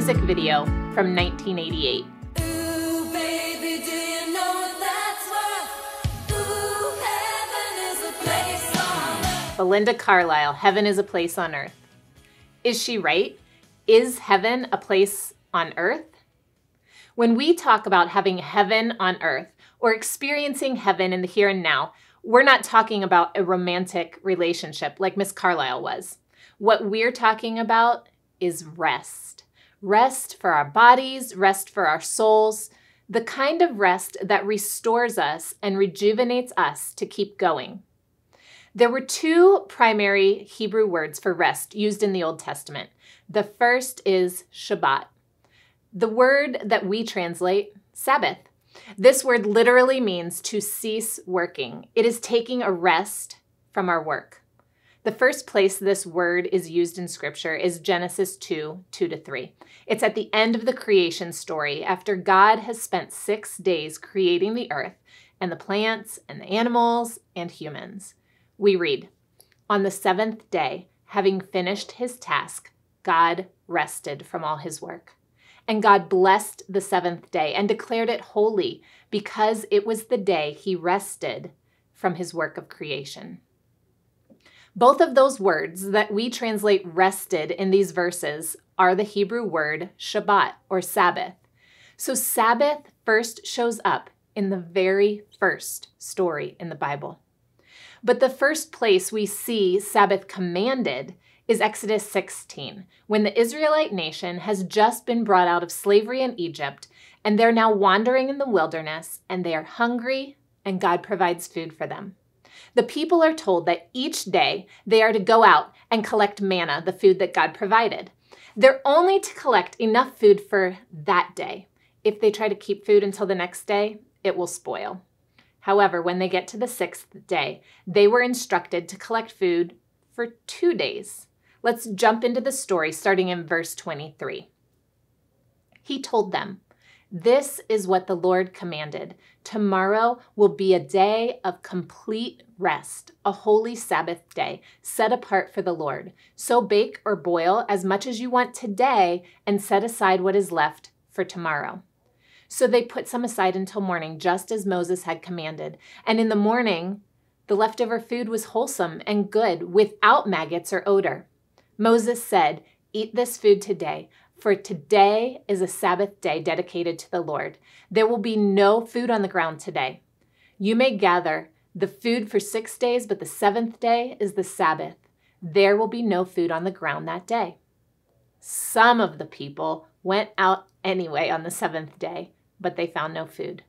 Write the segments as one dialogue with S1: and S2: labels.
S1: music video from 1988.
S2: Ooh, baby, do you know what that's worth? Ooh, heaven is a place on earth.
S1: Belinda Carlisle, Heaven is a Place on Earth. Is she right? Is heaven a place on earth? When we talk about having heaven on earth or experiencing heaven in the here and now, we're not talking about a romantic relationship like Miss Carlisle was. What we're talking about is rest. Rest for our bodies, rest for our souls, the kind of rest that restores us and rejuvenates us to keep going. There were two primary Hebrew words for rest used in the Old Testament. The first is Shabbat, the word that we translate Sabbath. This word literally means to cease working. It is taking a rest from our work. The first place this word is used in Scripture is Genesis 2:2-3. It's at the end of the creation story after God has spent 6 days creating the earth and the plants and the animals and humans. We read, "On the seventh day, having finished his task, God rested from all his work. And God blessed the seventh day and declared it holy because it was the day he rested from his work of creation." Both of those words that we translate rested in these verses are the Hebrew word Shabbat or Sabbath. So Sabbath first shows up in the very first story in the Bible. But the first place we see Sabbath commanded is Exodus 16, when the Israelite nation has just been brought out of slavery in Egypt, and they're now wandering in the wilderness, and they are hungry, and God provides food for them. The people are told that each day they are to go out and collect manna, the food that God provided. They're only to collect enough food for that day. If they try to keep food until the next day, it will spoil. However, when they get to the sixth day, they were instructed to collect food for 2 days. Let's jump into the story starting in verse 23. He told them, "This is what the Lord commanded. Tomorrow will be a day of complete rest, a holy Sabbath day, set apart for the Lord. So bake or boil as much as you want today and set aside what is left for tomorrow." So they put some aside until morning, just as Moses had commanded. And in the morning, the leftover food was wholesome and good, without maggots or odor. Moses said, "Eat this food today, for today is a Sabbath day dedicated to the Lord. There will be no food on the ground today. You may gather the food for 6 days, but the seventh day is the Sabbath. There will be no food on the ground that day." Some of the people went out anyway on the seventh day, but they found no food.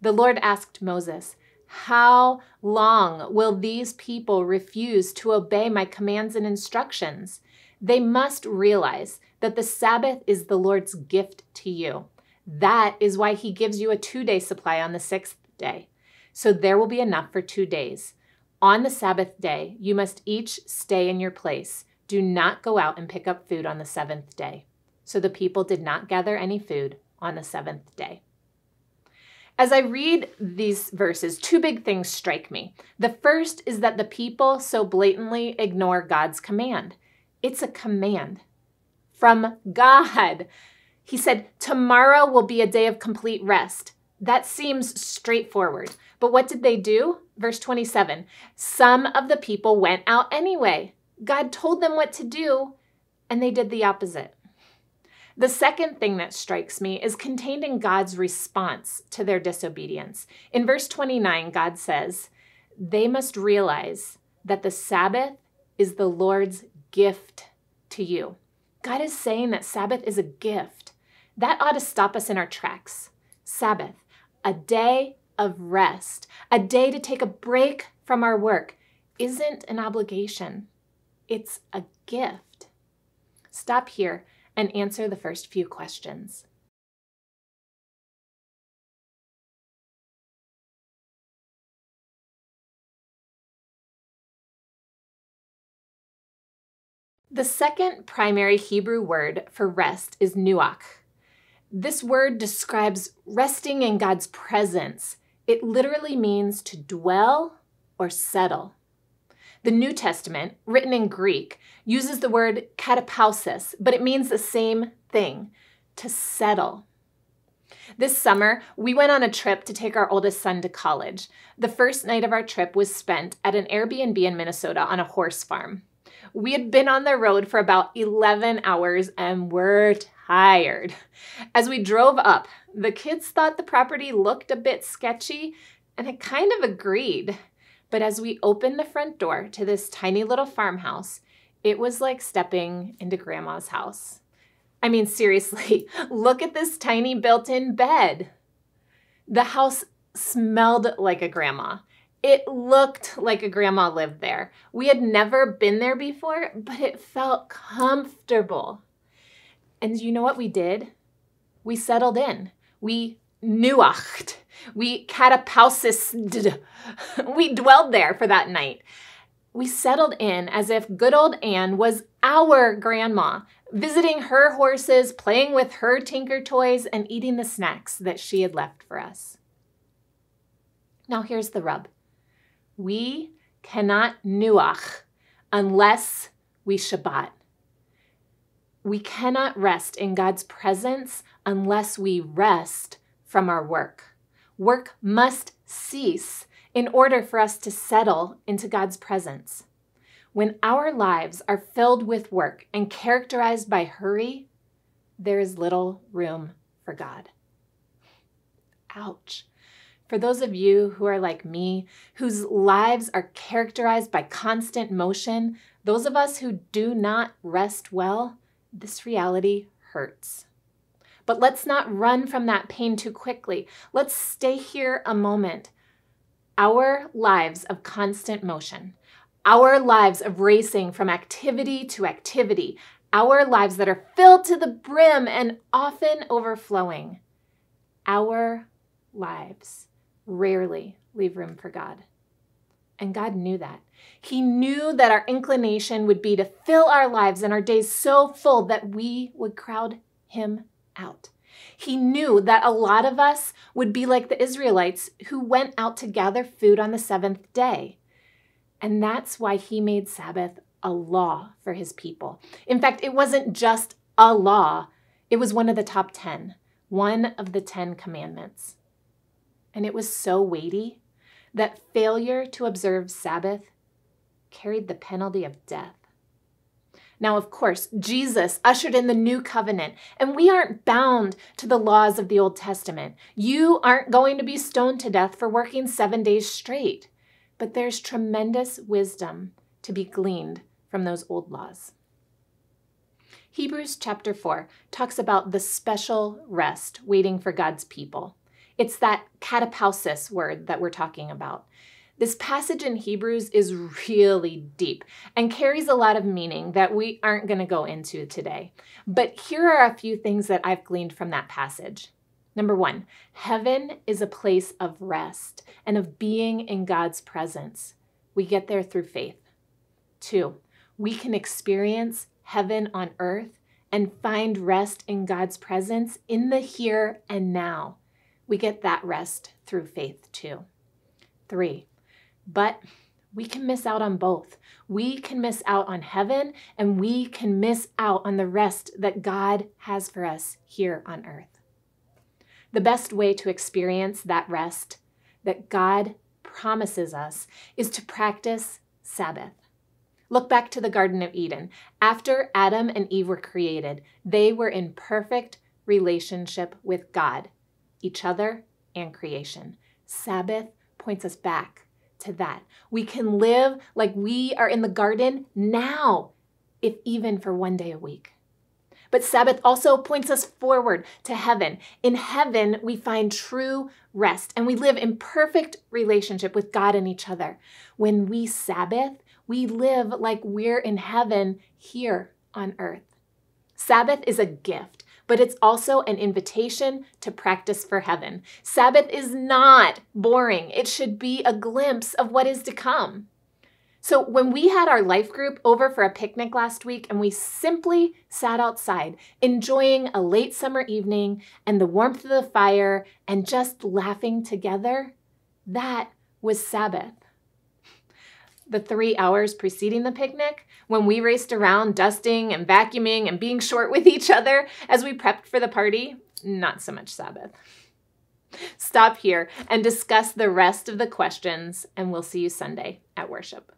S1: The Lord asked Moses, "How long will these people refuse to obey my commands and instructions? They must realize that the Sabbath is the Lord's gift to you. That is why he gives you a 2-day supply on the sixth day. So there will be enough for 2 days. On the Sabbath day, you must each stay in your place. Do not go out and pick up food on the seventh day." So the people did not gather any food on the seventh day. As I read these verses, 2 big things strike me. The first is that the people so blatantly ignore God's command. It's a command from God. He said, "Tomorrow will be a day of complete rest." That seems straightforward. But what did they do? Verse 27, some of the people went out anyway. God told them what to do, and they did the opposite. The second thing that strikes me is contained in God's response to their disobedience. In verse 29, God says, "They must realize that the Sabbath is the Lord's gift to you." God is saying that Sabbath is a gift. That ought to stop us in our tracks. Sabbath, a day of rest, a day to take a break from our work, isn't an obligation. It's a gift. Stop here and answer the first few questions. The second primary Hebrew word for rest is nuach. This word describes resting in God's presence. It literally means to dwell or settle. The New Testament, written in Greek, uses the word katapausis, but it means the same thing, to settle. This summer, we went on a trip to take our oldest son to college. The first night of our trip was spent at an Airbnb in Minnesota on a horse farm. We had been on the road for about 11 hours and were tired. As we drove up, the kids thought the property looked a bit sketchy, and I kind of agreed. But as we opened the front door to this tiny little farmhouse, it was like stepping into Grandma's house. I mean, seriously, look at this tiny built-in bed. The house smelled like a grandma. It looked like a grandma lived there. We had never been there before, but it felt comfortable. And you know what we did? We settled in. We nuacht. We catapausis. We dwelled there for that night. We settled in as if good old Anne was our grandma, visiting her horses, playing with her tinker toys, and eating the snacks that she had left for us. Now here's the rub. We cannot nuach unless we Shabbat. We cannot rest in God's presence unless we rest from our work. Work must cease in order for us to settle into God's presence. When our lives are filled with work and characterized by hurry, there is little room for God. Ouch. For those of you who are like me, whose lives are characterized by constant motion, those of us who do not rest well, this reality hurts. But let's not run from that pain too quickly. Let's stay here a moment. Our lives of constant motion, our lives of racing from activity to activity, our lives that are filled to the brim and often overflowing, our lives rarely leave room for God. And God knew that. He knew that our inclination would be to fill our lives and our days so full that we would crowd him out. He knew that a lot of us would be like the Israelites who went out to gather food on the seventh day. And that's why he made Sabbath a law for his people. In fact, it wasn't just a law. It was one of the top 10, one of the 10 commandments. And it was so weighty that failure to observe Sabbath carried the penalty of death. Now, of course, Jesus ushered in the new covenant, and we aren't bound to the laws of the Old Testament. You aren't going to be stoned to death for working 7 days straight. But there's tremendous wisdom to be gleaned from those old laws. Hebrews chapter 4 talks about the special rest waiting for God's people. It's that katapausis word that we're talking about. This passage in Hebrews is really deep and carries a lot of meaning that we aren't going to go into today. But here are a few things that I've gleaned from that passage. Number 1, heaven is a place of rest and of being in God's presence. We get there through faith. 2, we can experience heaven on earth and find rest in God's presence in the here and now. We get that rest through faith too. 3, but we can miss out on both. We can miss out on heaven and we can miss out on the rest that God has for us here on earth. The best way to experience that rest that God promises us is to practice Sabbath. Look back to the Garden of Eden. After Adam and Eve were created, they were in perfect relationship with God, each other, and creation. Sabbath points us back to that. We can live like we are in the garden now, if even for 1 day a week. But Sabbath also points us forward to heaven. In heaven, we find true rest and we live in perfect relationship with God and each other. When we Sabbath, we live like we're in heaven here on earth. Sabbath is a gift, but it's also an invitation to practice for heaven. Sabbath is not boring. It should be a glimpse of what is to come. So when we had our life group over for a picnic last week and we simply sat outside enjoying a late summer evening and the warmth of the fire and just laughing together, that was Sabbath. The 3 hours preceding the picnic, when we raced around dusting and vacuuming and being short with each other as we prepped for the party, not so much Sabbath. Stop here and discuss the rest of the questions, and we'll see you Sunday at worship.